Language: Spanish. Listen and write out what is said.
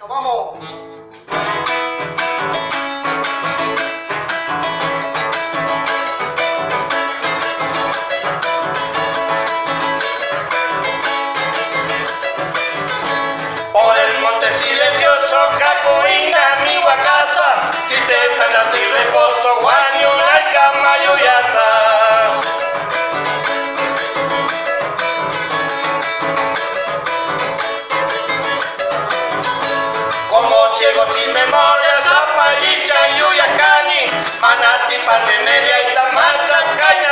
Vamos. Por el monte silencioso, Cacuina, mi guacasa, tristeza en así reposo, guaño, laica, mayuyasa. Como ciego sin memoria, Zapallicha, Yuyacani, Manati, Parque Media y Tamacha, Caña.